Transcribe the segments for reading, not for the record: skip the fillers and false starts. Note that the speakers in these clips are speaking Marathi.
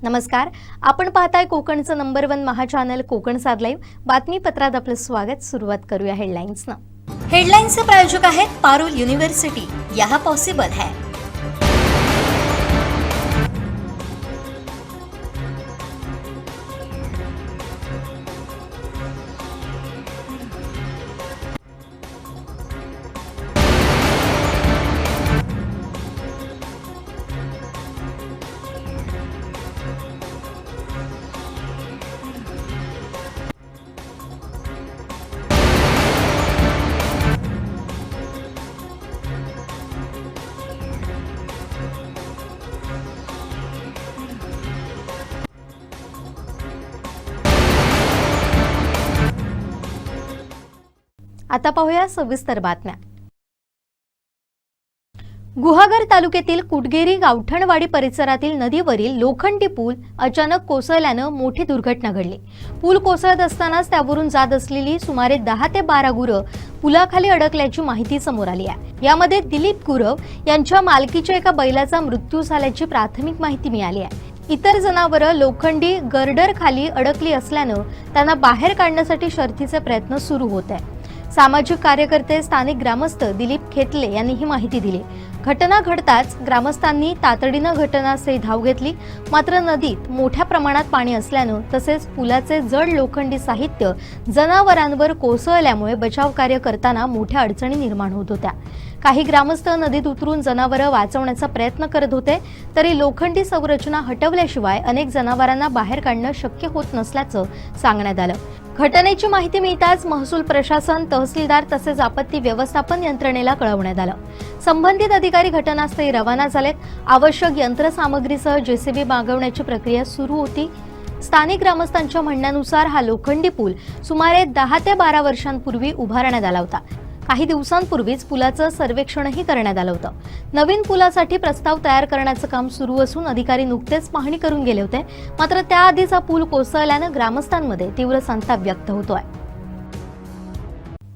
नमस्कार, आपण पाहताय कोकणचं नंबर 1 महा चॅनल कोकण साद लाईव्ह. बातमीपत्रात आपलं स्वागत. सुरुवात करूया हेडलाईन्सनं. हेडलाईन्सचे प्रायोजक आहेत पारुल युनिव्हर्सिटी. यह पॉसिबल है. आता पाहूया सविस्तर बातम्या. गुहागर तालुक्यातील कुटगेरी गावठणवाडी परिसरातील नदीवरील लोखंडी पूल अचानक कोसळल्यानं मोठी दुर्घटना घडली. पूल कोसळत असतानाच त्यावरून जात असलेली सुमारे 10 ते 12 गुरं पुलाखाली अडकल्याची माहिती समोर आली आहे. यामध्ये दिलीप गुरव यांच्या मालकीच्या एका बैलाचा मृत्यू झाल्याची प्राथमिक माहिती मिळाली आहे. इतर जनावरं लोखंडी गर्डर खाली अडकली असल्यानं त्यांना बाहेर काढण्यासाठी शर्थीचे प्रयत्न सुरू होत आहे. सामाजिक कार्यकर्ते स्थानिक ग्रामस्थ दिलीप खेतले यांनी ही माहिती दिली. घटना घडताच ग्रामस्थांनी तातडीनं घटनास्थळी धाव घेतली. मात्र नदीत मोठ्या प्रमाणात पाणी असल्यानं तसेच पुलाचे जड लोखंडी साहित्य जनावरांवर कोसळल्यामुळे बचाव कार्य करताना मोठ्या अडचणी निर्माण होत होत्या. काही ग्रामस्थ नदीत उतरून जनावरं वाचवण्याचा प्रयत्न करत होते, तरी लोखंडी संरचना हटवल्याशिवाय अनेक जनावरांना बाहेर काढणं शक्य होत नसल्याचं सांगण्यात आलं. घटनेची माहिती मिळताच महसूल प्रशासन, तहसीलदार तसेच आपत्ती व्यवस्थापन यंत्रणेला कळवण्यात आलं. संबंधित अधिकारी घटनास्थळी रवाना झालेत. आवश्यक यंत्रसामग्रीसह जेसीबी मागवण्याची प्रक्रिया सुरू होती. स्थानिक ग्रामस्थांच्या म्हणण्यानुसार हा लोखंडी पूल सुमारे 10 ते 12 वर्षांपूर्वी उभारण्यात आला होता. काही दिवसांपूर्वीच पुलाचं सर्वेक्षणही करण्यात आलं होतं. नवीन पुलासाठी प्रस्ताव तयार करण्याचं काम सुरू असून अधिकारी नुकतेच पाहणी करून गेले होते. मात्र त्याआधीचा पूल कोसळल्यानं ग्रामस्थांमध्ये तीव्र संताप व्यक्त होतोय.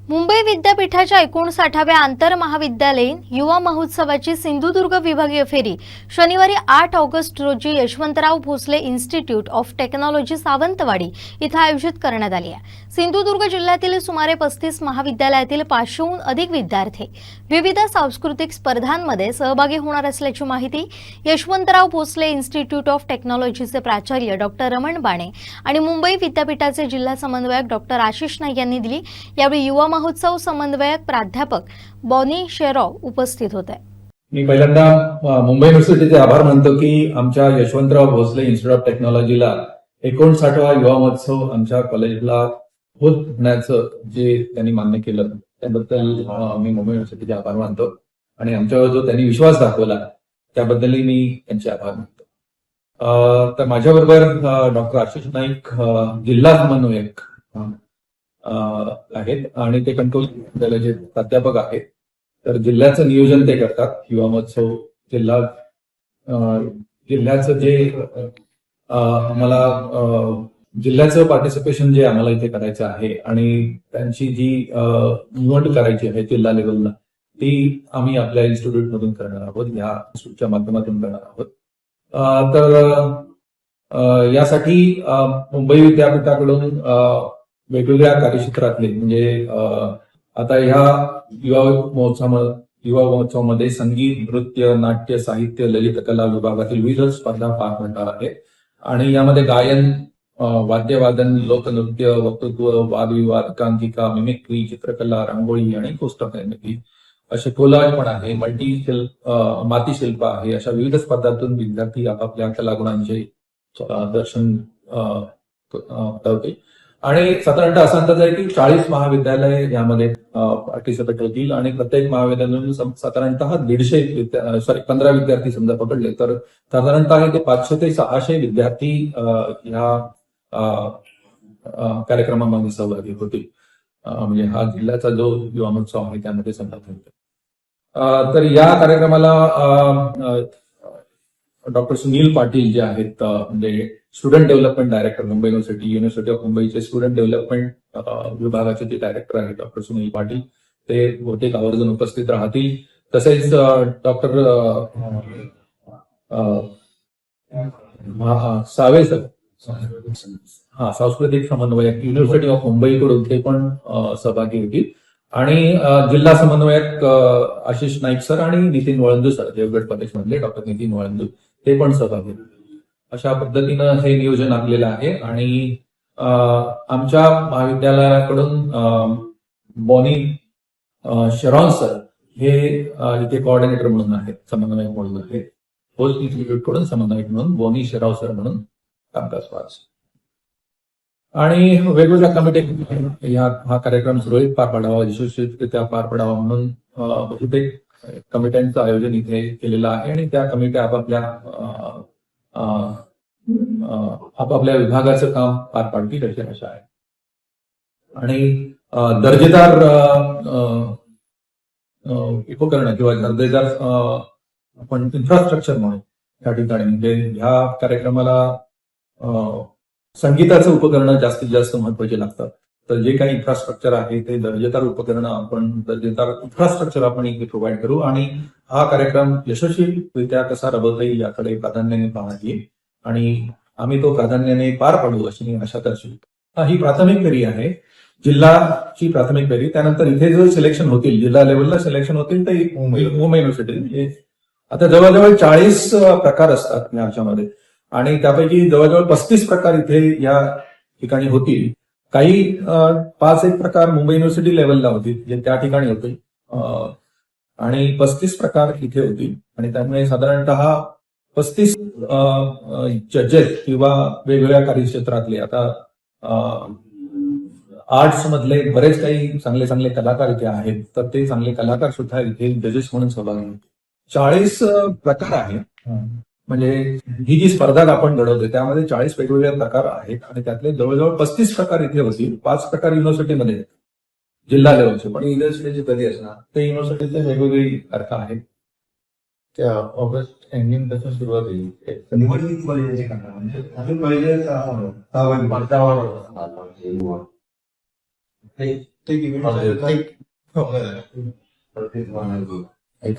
मुंबई विद्यापीठाच्या 59व्या आंतरमहाविद्यालयीन युवा महोत्सवाची सिंधुदुर्ग विभागीय फेरी शनिवारी 8 ऑगस्ट रोजी Yashwantrao Bhosale institute of technology Sawantwadi इथं आयोजित करण्यात आली आहे. सिंधुदुर्ग जिल्ह्यातील सुमारे 35 महाविद्यालयातील 500हून अधिक विद्यार्थी विविध सांस्कृतिक स्पर्धांमध्ये सहभागी होणार असल्याची माहिती यशवंतराव भोसले इन्स्टिट्यूट ऑफ टेक्नॉलॉजीचे प्राचार्य डॉक्टर रमण बाणे आणि मुंबई विद्यापीठाचे जिल्हा समन्वयक डॉक्टर आशिष नाईक यांनी दिली. यावेळी युवा महोत्सव समन्वयक प्राध्यापक बॉनी शेरॉव उपस्थित होते. मी पहिल्यांदा मुंबई युनिव्हर्सिटीचे आभार मानतो की आमच्या यशवंतराव भोसले इन्स्टिट्यूट ऑफ टेक्नॉलॉजीला 59वा युवा महोत्सव आमच्या कॉलेजला होण्याचं जे त्यांनी मान्य केलं त्याबद्दल मी मुंबई युनिव्हर्सिटीचे आभार मानतो आणि आमच्यावर जो त्यांनी विश्वास दाखवला त्याबद्दलही मी त्यांचे आभार मानतो. तर माझ्याबरोबर डॉक्टर आशिष नाईक जिल्हा समन्वयक आहेत आणि ते कंट्रोल जे प्राध्यापक आहेत. तर जिल्ह्याचं नियोजन ते करतात. युवा महोत्सव जिल्ह्याचं जे आम्हाला जिल्ह्याचं पार्टिसिपेशन जे आम्हाला इथे करायचं आहे आणि त्यांची जी निवड करायची आहे जिल्हा लेवलला ती आम्ही आपल्या इन्स्टिट्यूट मधून करणार आहोत, या इन्स्टिट्यूटच्या माध्यमातून करणार आहोत. तर यासाठी मुंबई विद्यापीठाकडून वेगवेगळ्या कार्यक्षेत्रातले म्हणजे आता ह्या युवा महोत्सवामध्ये संगीत, नृत्य, नाट्य, साहित्य, ललितकला विभागातील विविध स्पर्धा पार पडणार आहेत आणि यामध्ये गायन, वाद्यवादन, लोकनृत्य, वक्तृत्व, वादविवाद, एकांकिका, मिमिक्री, चित्रकला, रांगोळी आणि पुस्तक निर्मिती असे कोलाज पण आहे, मातीशिल्प आहे. अशा विविध स्पर्धांतून विद्यार्थी आपापल्या कलागुणांचे दर्शन करतील आणि साधारणतः असा अंदाज आहे की 40 महाविद्यालय यामध्ये पार्टिसिपेट होतील आणि प्रत्येक महाविद्यालयातून साधारणतः 15 विद्यार्थी समजा पकडले तर साधारणतः ते 500 ते 600 विद्यार्थी ह्या कार्यक्रमामध्ये सहभागी होतील. म्हणजे हा जिल्ह्याचा जो युवा महोत्सव आहे त्यामध्ये सहभागी होतील. तर या कार्यक्रमाला डॉक्टर सुनील पाटील जे आहेत म्हणजे student development director Mumbai university of मुंबईचे स्टुडंट डेव्हलपमेंट विभागाचे जे डायरेक्टर आहेत डॉक्टर सुनील पाटील ते बहुतेक आवर्जून उपस्थित राहतील. तसेच डॉक्टर सावे सर सांस्कृतिक समन्वयक युनिव्हर्सिटी ऑफ मुंबईकडून ते पण सहभागी होतील आणि जिल्हा समन्वयक आशिष नाईक सर आणि नितीन वळंदू सर देवगड प्रदेश मधले डॉक्टर नितीन वळंदू ते पण सहभागी होतील. अशा पद्धतीनं हे नियोजन आखलेलं आहे आणि आमच्या महाविद्यालयाकडून बॉनी शेरॉन सर हे इथे कोऑर्डिनेटर म्हणून आहेत, समन्वयक म्हणून आहेत. होस्ट इन्स्टिट्यूट कडून समन्वयक म्हणून बॉनी शेराव सर म्हणून कामकाज पाहत आणि वेगवेगळ्या कमिटी हा कार्यक्रम सुरळीत पार पाडावा, यशस्वीरित्या पार पाडावा म्हणून बहुतेक कमिट्यांचं आयोजन इथे केलेलं आहे आणि त्या कमिट्या आपापल्या विभागाचं काम पार पाडतील अशी आशा आहे. आणि दर्जेदार उपकरणं किंवा दर्जेदार आपण इन्फ्रास्ट्रक्चर म्हणून त्या ठिकाणी म्हणजे ह्या कार्यक्रमाला संगीताचं उपकरणं जास्तीत जास्त महत्वाची लागतात. तर जे काही इन्फ्रास्ट्रक्चर आहे ते दर्जेदार उपकरणं दर्जेदार इन्फ्रास्ट्रक्चर आपण इथे प्रोव्हाइड करू आणि हा कार्यक्रम यशस्वीरित्या कसा राबवता येईल याकडे प्राधान्याने पाहण्यात येईल आणि आम्ही तो प्राधान्याने पार पाडू अशी आशा करतो. ही प्राथमिक फेरी आहे, जिल्हाची प्राथमिक फेरी. त्यानंतर इथे जो सिलेक्शन होतील, जिल्हा लेवलला सिलेक्शन होतील ते मुंबई युनिव्हर्सिटी. आता जवळजवळ 40 प्रकार असतात याच्यामध्ये आणि त्यापैकी जवळजवळ 35 प्रकार इथे या ठिकाणी होतील. काही 5-1 प्रकार मुंबई युनिव्हर्सिटी लेवलला होतील जे त्या ठिकाणी होतील आणि 35 प्रकार इथे होतील आणि त्यामुळे साधारणतः 35 जजेस किंवा वेगवेगळ्या कार्यक्षेत्रातले आता आर्ट्स मधले बरेच काही चांगले चांगले कलाकार इथे आहेत, तर ते चांगले कलाकार सुद्धा इथे जजेस म्हणून सहभागी होतील. 40 प्रकार आहेत म्हणजे ही जी स्पर्धा आपण घडवतोय त्यामध्ये 40 वेगवेगळे प्रकार आहेत आणि त्यातले जवळजवळ 35 प्रकार इथे होतील. 5 प्रकार युनिव्हर्सिटीमध्ये जिल्हा लेवलचे, पण युनिव्हर्सिटीचे कधी असणार ते युनिव्हर्सिटीचे वेगवेगळी तारखा आहेत. त्या ऑगस्ट एंडिंग पासून सुरुवात होईल. निवडणूक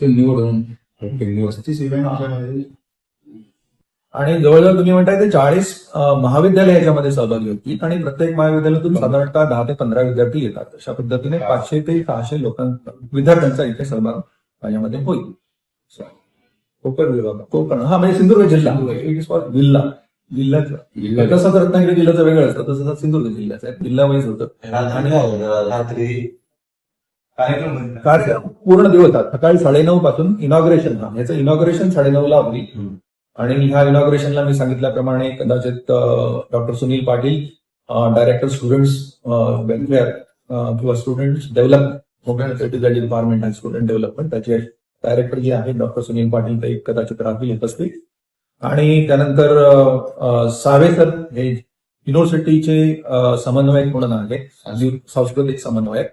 निवडून आणि जवळजवळ तुम्ही म्हणताय ते 40 महाविद्यालय याच्यामध्ये सहभागी होतील आणि प्रत्येक महाविद्यालयातून साधारणतः 10 ते 15 विद्यार्थी येतात. अशा पद्धतीने 500 ते 600 विद्यार्थ्यांचा इथे सहभाग माझ्यामध्ये होईल. कोकण विभाग, कोकण म्हणजे सिंधुदुर्ग जिल्हा, इट इज फॉर जिल्ह्याचं. तसं तर रत्नागिरी जिल्ह्याचं वेगळं असतं, तसं सिंधुदुर्ग जिल्ह्याचं आहे, जिल्हा वाईज होतं. आणि कार्यक्रम पूर्ण दिवस सकाळी 9:30 पासून इनॉग्रेशन, याचं इनॉग्रेशन 9:30ला होईल आणि ह्या इनॉग्रेशनला मी सांगितल्याप्रमाणे कदाचित doctor Sunil Patil, director students welfare किंवा स्टुडंट्स डेव्हलपमेंट डिपार्टमेंट आहे, स्टुडंट डेव्हलपमेंट, त्याचे डायरेक्टर जे आहेत डॉक्टर सुनील पाटील ते कदाचित राहतील उपस्थित. आणि त्यानंतर सावे सर हे युनिव्हर्सिटीचे समन्वयक म्हणून आहे, सांस्कृतिक समन्वयक,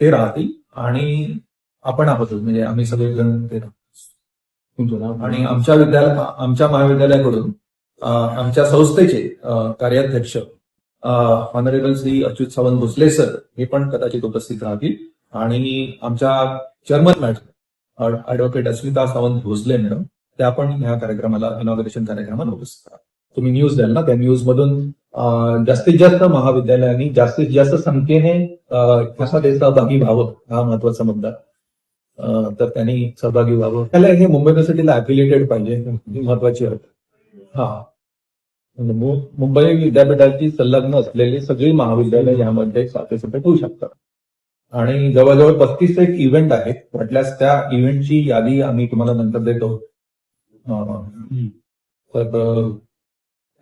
ते राहतील आणि आपण आहोत म्हणजे आम्ही सगळेजण ते राहतो. आणि आमच्या महाविद्यालयाकडून आमच्या संस्थेचे कार्याध्यक्ष ऑनरेबल श्री अच्युत सावंत भोसले सर हे पण कदाचित उपस्थित राहतील आणि आमच्या चेअरमन मॅडम ऍडव्होकेट अस्मिता सावंत भोसले मॅडम त्या पण ह्या कार्यक्रमाला, इनॉग्रेशन कार्यक्रमाला उपस्थित राहतात. तुम्ही न्यूज द्याल ना, त्या न्यूज मधून जास्तीत जास्त महाविद्यालयांनी जास्तीत जास्त संख्येने कसा ते सहभागी व्हावं हा महत्वाचा मुद्दा. तर त्यांनी सहभागी व्हावं. त्याला हे मुंबई युनिव्हर्सिटीला ऍफिलिएटेड पाहिजे, ही महत्वाची आहे. मुंबई विद्यापीठाची संलग्न असलेली सगळी महाविद्यालय यामध्ये पार्टिसिपेट होऊ शकतात आणि जवळजवळ 35 एक इव्हेंट आहेत. म्हटल्यास त्या इव्हेंटची यादी आम्ही तुम्हाला नंतर देतो. तर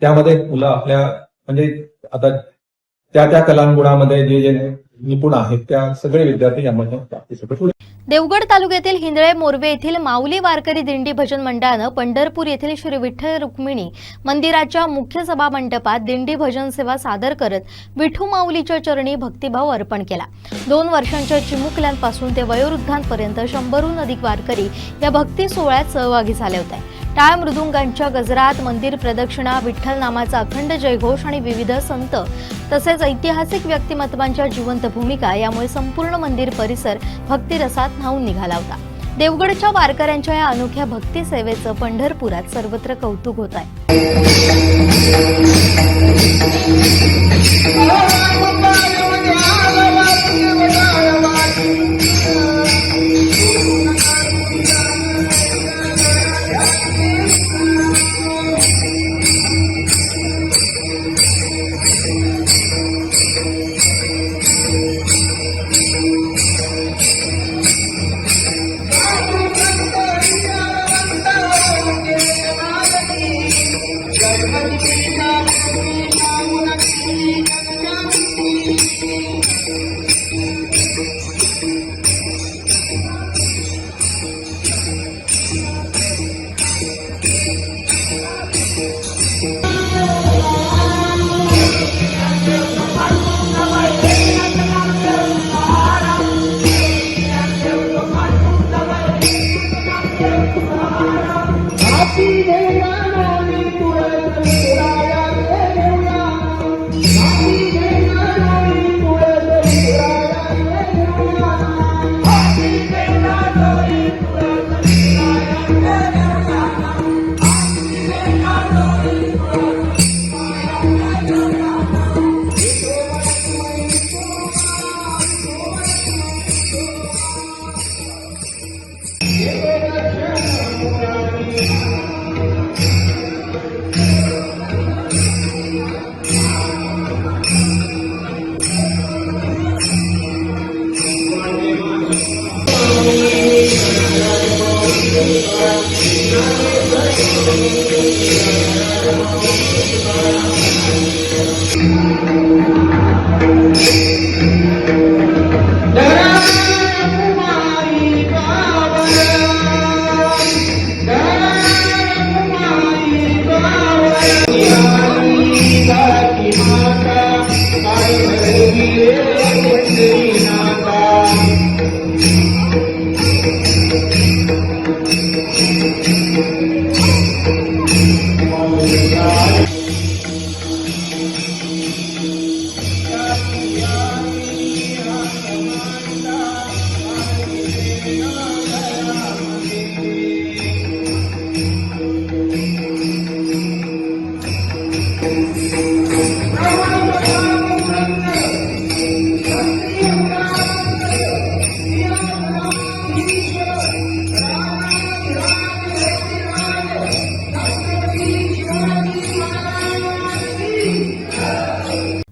त्यामध्ये मुलं आपल्या म्हणजे आता त्या कलांगुणामध्ये जे निपुण आहेत त्या सगळे विद्यार्थी यामध्ये पार्टिसिपेट होऊ. देवगड तालुक्यातील हिंदळे मोरवे येथील माऊली वारकरी दिंडी भजन मंडळानं पंढरपूर येथील श्री विठ्ठल रुक्मिणी मंदिराच्या मुख्य सभा मंडपात दिंडी भजन सेवा सादर करत विठू माऊलीच्या चरणी भक्तिभाव अर्पण केला. 2 वर्षांच्या चिमुकल्यांपासून ते वयोवृद्धांपर्यंत 100हून अधिक वारकरी या भक्ती सोहळ्यात सहभागी झाले होते. टाळ मृदुंगांच्या गजरात, मंदिर प्रदक्षिणा, विठ्ठल नामाचा अखंड जयघोष आणि विविध संत तसेच ऐतिहासिक व्यक्तिमत्वांच्या जिवंत भूमिका यामुळे संपूर्ण मंदिर परिसर भक्तिरसात न्हाऊन निघाला होता. देवगडच्या वारकऱ्यांच्या या अनोख्या भक्ती सेवेचं पंढरपुरात सर्वत्र कौतुक होत आहे।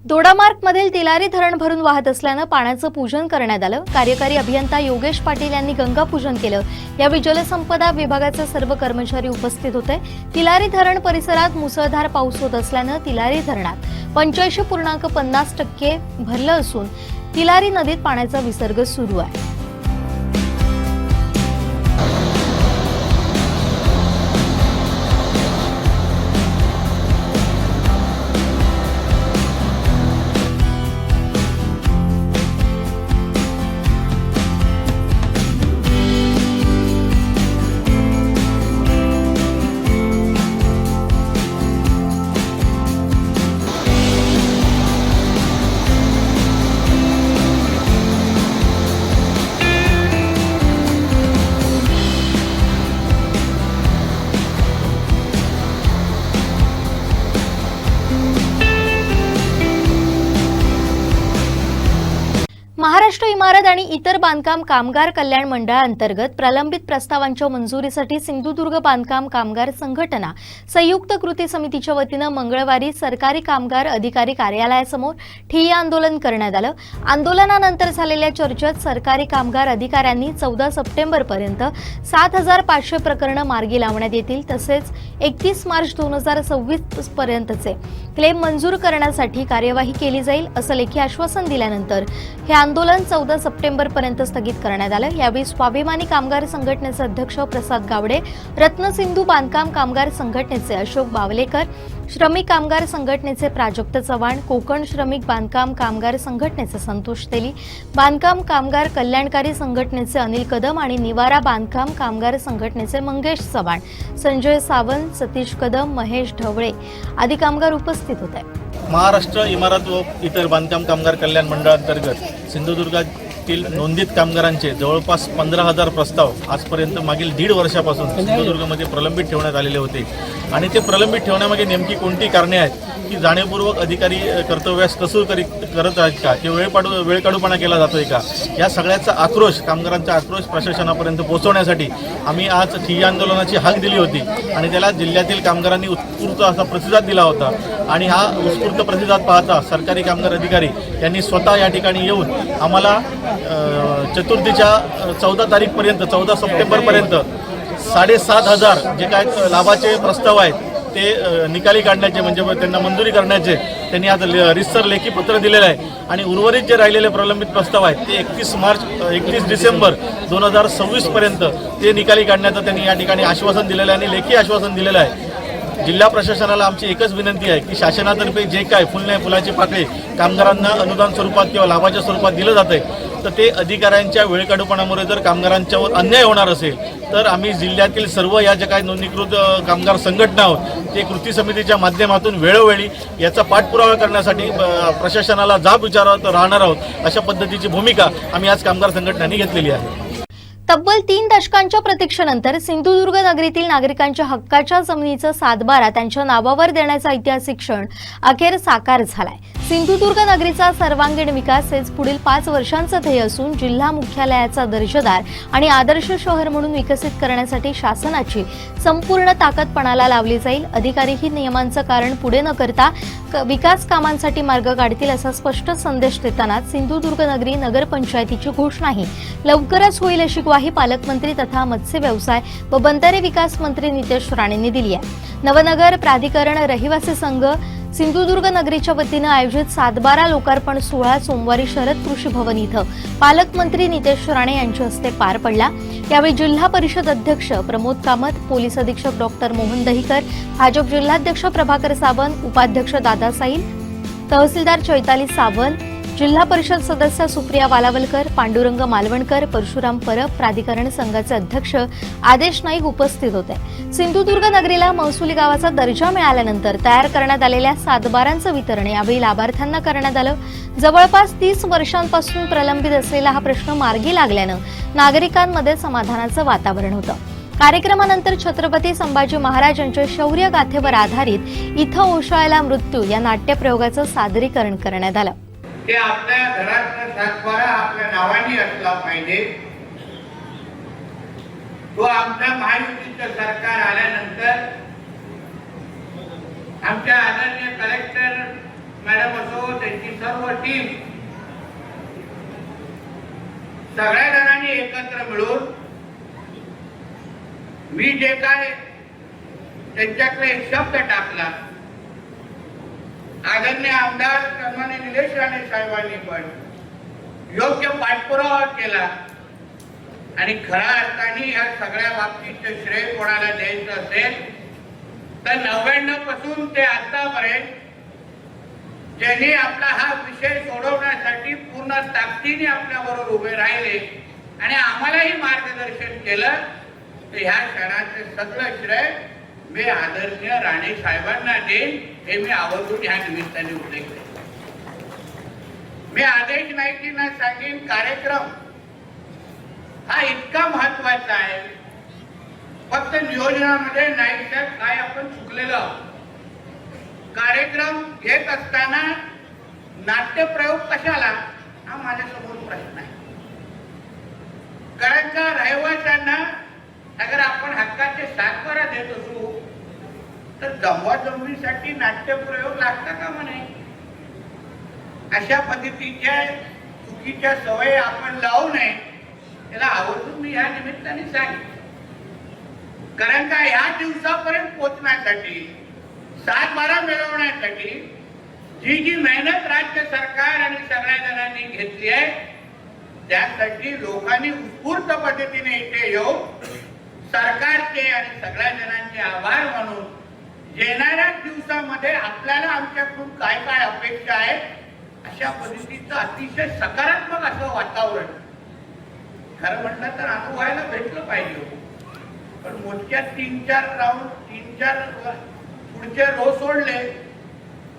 दोडामार्गमधील तिलारी धरण भरून वाहत असल्यानं पाण्याचं पूजन करण्यात आलं। कार्यकारी अभियंता योगेश पाटील यांनी गंगा पूजन केलं। यावेळी जलसंपदा विभागाचे सर्व कर्मचारी उपस्थित होते। तिलारी धरण परिसरात मुसळधार पाऊस होत असल्यानं तिलारी धरणात 85.50% भरलं असून तिलारी नदीत पाण्याचा विसर्ग सुरू आहे। महाराष्ट्र इमारत आणि इतर बांधकाम कामगार कल्याण मंडळाअंतर्गत प्रलंबित प्रस्तावांच्या मंजुरीसाठी सिंधुदुर्ग बांधकाम कामगार संघटना संयुक्त कृती समितीच्या वतीनं मंगळवारी सरकारी कामगार अधिकारी कार्यालयासमोर ठिय्या आंदोलन करण्यात आलं। आंदोलनानंतर झालेल्या चर्चेत सरकारी कामगार अधिकाऱ्यांनी 14 सप्टेंबरपर्यंत 7,500 प्रकरणं मार्गी लावण्यात येतील, तसेच 31 मार्च 2026 पर्यंतचे क्लेम मंजूर करण्यासाठी कार्यवाही केली जाईल असं लेखी आश्वासन दिल्यानंतर हे आंदोलन 14 सप्टेंबरपर्यंत स्थगित करण्यात आलं। यावेळी स्वाभिमानी कामगार संघटनेचे अध्यक्ष प्रसाद गावडे, रत्नसिंधू बांधकाम कामगार संघटनेचे अशोक बावलेकर, श्रमिक कामगार संघटनेचे प्राजक्त चव्हाण, कोकण श्रमिक बांधकाम कामगार संघटनेचे संतोष तेली, बांधकाम कामगार कल्याणकारी संघटनेचे अनिल कदम आणि निवारा बांधकाम कामगार संघटनेचे मंगेश चव्हाण, संजय सावंत, सतीश कदम, महेश ढवळे आदी कामगार उपस्थित होते। महाराष्ट्र इमारत व इतर बांधकाम कामगार कल्याण मंडळांतर्गत सिंधुदुर्ग जिल्ह्यातील नोंदित कामगारांचे जवळपास 15,000 प्रस्ताव आजपर्यंत मागील 1.5 वर्षापासून सिंधुदुर्गमध्ये प्रलंबित ठेवण्यात आलेले होते आणि ते प्रलंबित ठेवण्यामागे नेमकी कोणती कारणे आहेत की जाणीवपूर्वक अधिकारी कर्तव्यास कसूर करत आहेत का किंवा वेळकाढूपणा केला जातोय का, या सगळ्याचा आक्रोश, कामगारांचा आक्रोश प्रशासनापर्यंत पोहोचवण्यासाठी आम्ही आज ठिय्या आंदोलनाची हाक दिली होती आणि त्याला जिल्ह्यातील कामगारांनी उत्स्फूर्त असा प्रतिसाद दिला होता आणि हा उत्स्फूर्त प्रतिसाद पाहता सरकारी कामगार अधिकारी यांनी स्वतः या ठिकाणी येऊन आम्हाला चतुर्थीच्या 14 तारीखपर्यंत 14 सप्टेंबरपर्यंत 7,500 जे काय लाभाचे प्रस्ताव आहेत ते निकाली काढण्याचे म्हणजे त्यांना मंजुरी करण्याचे त्यांनी आज रितसर लेखी पत्र दिलेलं आहे आणि उर्वरित जे राहिलेले प्रलंबित प्रस्ताव आहेत ते 31 डिसेंबर 2026 पर्यंत ते निकाली काढण्याचं त्यांनी या ठिकाणी आश्वासन दिलेलं आहे आणि लेखी आश्वासन दिलेलं आहे. जिल्हा प्रशासनाला आमची एकच विनंती आहे की शासनातर्फे जे काय फुलाची पाकळी कामगारांना अनुदान स्वरूपात किंवा लाभाच्या स्वरूपात दिलं जाते तर ते अधिकाऱ्यांच्या वेळकाढूपणामुळे जर कामगारांच्यावर अन्याय होणार असेल तर आम्ही जिल्ह्यातील सर्व या ज्या काही नोंदणीकृत कामगार संघटना आहोत ते कृती समितीच्या माध्यमातून वेळोवेळी याचा पाठपुरावा करण्यासाठी प्रशासनाला जाब विचारत राहणार आहोत. अशा पद्धतीची भूमिका आम्ही आज कामगार संघटनांनी घेतलेली आहे. तब्बल 3 दशकांच्या प्रतीक्षेनंतर सिंधुदुर्ग नगरीतील नागरिकांच्या हक्काच्या जमिनीचा सातबारा त्यांच्या नावावर देण्याचा ऐतिहासिक क्षण अखेर साकार झालाय. सिंधुदुर्ग नगरीचा सर्वांगीण विकास हेच पुढील 5 वर्षांचं ध्येय असून जिल्हा मुख्यालयाचा दर्जेदार आणि आदर्श शहर म्हणून विकसित करण्यासाठी शासनाची संपूर्ण ताकद पणाला लावली जाईल. अधिकारीही नियमांचं कारण पुढे न करता विकास कामांसाठी मार्ग काढतील असा स्पष्ट संदेश देताना सिंधुदुर्ग नगरी नगरपंचायतीची घोषणाही लवकरच होईल अशी ग्वाही पालकमंत्री तथा मत्स्य व्यवसाय व बंदरे विकास मंत्री नितेश राणेंनी दिली आहे. नवनगर प्राधिकरण रहिवासी संघ सिंधुदुर्ग नगरीच्या वतीनं आयोजित सातबारा लोकार्पण सोहळा सोमवारी शरद कृषी भवन इथं पालकमंत्री नितेश राणे यांच्या हस्ते पार पडला. यावेळी जिल्हा परिषद अध्यक्ष प्रमोद कामत, पोलीस अधीक्षक डॉक्टर मोहन दहिकर, भाजप जिल्हाध्यक्ष प्रभाकर सावंत, उपाध्यक्ष दादा साईल, तहसीलदार चैताली सावंत, जिल्हा परिषद सदस्य सुप्रिया वालावलकर, पांडुरंग मालवणकर, परशुराम परब, प्राधिकरण संघाचे अध्यक्ष आदेश नाईक उपस्थित होते. सिंधुदुर्ग नगरीला महसुली गावाचा दर्जा मिळाल्यानंतर तयार करण्यात आलेल्या सातबारांचं वितरण यावेळी लाभार्थ्यांना करण्यात आलं. जवळपास 30 वर्षांपासून प्रलंबित असलेला हा प्रश्न मार्गी लागल्यानं नागरिकांमध्ये समाधानाचं वातावरण होतं. कार्यक्रमानंतर छत्रपती संभाजी महाराज यांच्या शौर्य गाथेवर आधारित इथं ओशाळला मृत्यू या नाट्यप्रयोगाचं सादरीकरण करण्यात आलं. ते आपल्या घरातला सातबारा आपल्या नावाने असला पाहिजे. तो आमच्या महायुतीचं सरकार आल्यानंतर आमच्या आदरणीय कलेक्टर मॅडम असो, त्यांची सर्व टीम सगळ्या जणांनी एकत्र मिळून मी जे काय त्यांच्याकडे एक शब्द टाकला, आदरणीय आमदार सन्माननीय निलेश राणे साहेबांनी पण योग्य पाठपुरावा केला आणि खऱ्या अर्थाने या सगळ्या बाबतीचे श्रेय कोणाला द्यायचं असेल तर 99 पासून ते आतापर्यंत ज्यांनी आपला हा विषय सोडवण्यासाठी पूर्ण ताकदीने आपल्याबरोबर उभे राहिले आणि आम्हालाही मार्गदर्शन केलं तर ह्या क्षणाचे सगळं श्रेय मी आदरणीय राणे साहेबांना देईन हे मी आवर्जून ह्या निमित्ताने उल्लेख केला. मी आदेश नाईकींना सांगेन, कार्यक्रम हा इतका महत्वाचा आहे. फक्त नियोजनामध्ये नाही तर काय आपण चुकलेलो आहोत. कार्यक्रम घेत असताना नाट्यप्रयोग कशाला हा माझ्यासमोर प्रश्न आहे. कारण का रहिवाशांना अगर आपण हक्काचे सातबारा देत असू तर जमवाजमवीसाठी नाट्यप्रयोग लागता का म्हणे. अशा पद्धतीच्या चुकीच्या सवयी आपण लावू नये त्याला आवर्जून मी या निमित्ताने सांगेन. कारण का ह्या दिवसापर्यंत पोहोचण्यासाठी सातबारा मिळवण्यासाठी जी मेहनत राज्य सरकार आणि सगळ्या जणांनी घेतली आहे त्यासाठी लोकांनी उत्स्फूर्त पद्धतीने इथे येऊन सरकारचे आणि सगळ्या जणांचे आभार मानून येणाऱ्या दिवसामध्ये आपल्याला आमच्याकडून काय काय अपेक्षा आहे अशा पद्धतीचं अतिशय सकारात्मक असं वातावरण खरं म्हटलं तर अनुभवायला भेटलं पाहिजे. पण मोजक्या 3-4 राऊंड 3-4 पुढचे रो सोडले,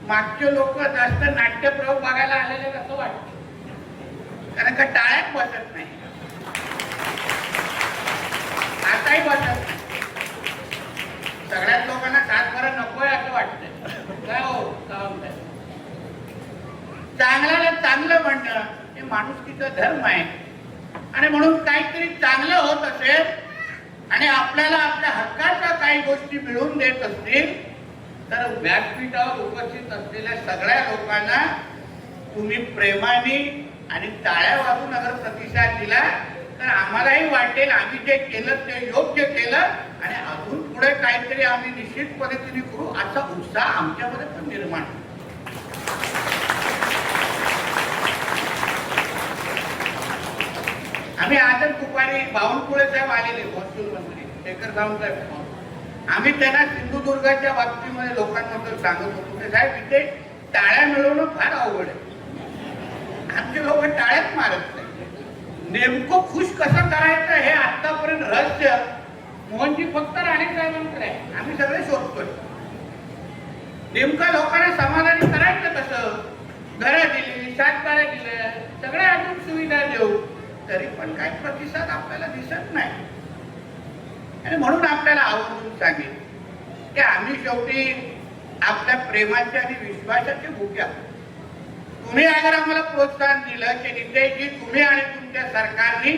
मागचे लोक जास्त नाट्यप्रयोग बघायला आलेले असं वाटतं. कारण का टाळ्यात बसत नाही, आताही बसत नाही. सगळ्याच लोकांना 7-12 नकोय असं वाटतंय. काय हो काय म्हणताय? चांगल्याला चांगलं म्हणणं हे माणुसकीचा धर्म आहे. आणि म्हणून काहीतरी चांगलं होत असेल आणि आपल्याला आपल्या हक्काच्या काही गोष्टी मिळवून देत असतील तर व्यासपीठावर उपस्थित असलेल्या सगळ्या लोकांना तुम्ही प्रेमाने आणि टाळ्या वाजून अगर प्रतिसाद दिला तर आम्हालाही वाटेल आम्ही जे केलं ते योग्य केलं आणि अजून पुढे काहीतरी आम्ही निश्चित पद्धतीने करू असा उत्साह आमच्यामध्ये पण निर्माण होईल. आम्ही आजच दुपारी बावनकुळे साहेब आलेले महसूल मंत्री शेखर सावंत साहेब, आम्ही त्यांना सिंधुदुर्गाच्या बाबतीमध्ये लोकांबद्दल सांगत होतो की साहेब इथे टाळ्या मिळवणं फार अवघड आहे. आमचे लोक टाळ्याच मारत नाही. नेमकं खुश कसं करायचं हे आतापर्यंत रहस्य मोहनजी फक्त राणे साहेबांकडे आहे. आम्ही सगळे शोधतोय नेमकं लोकांना समाधानी करायचं कसं. घरं दिली, 7-12 दिलं, सगळ्या अजून सुविधा देऊ, तरी पण काही प्रतिसाद आपल्याला दिसत नाही. आणि म्हणून आपल्याला आवर्जून सांगेल की आम्ही शेवटी आपल्या प्रेमाचे आणि विश्वासाचे भूके आहोत. तुम्ही अगर आम्हाला प्रोत्साहन दिलं की नितेशजी तुम्ही आणि तुमच्या सरकारने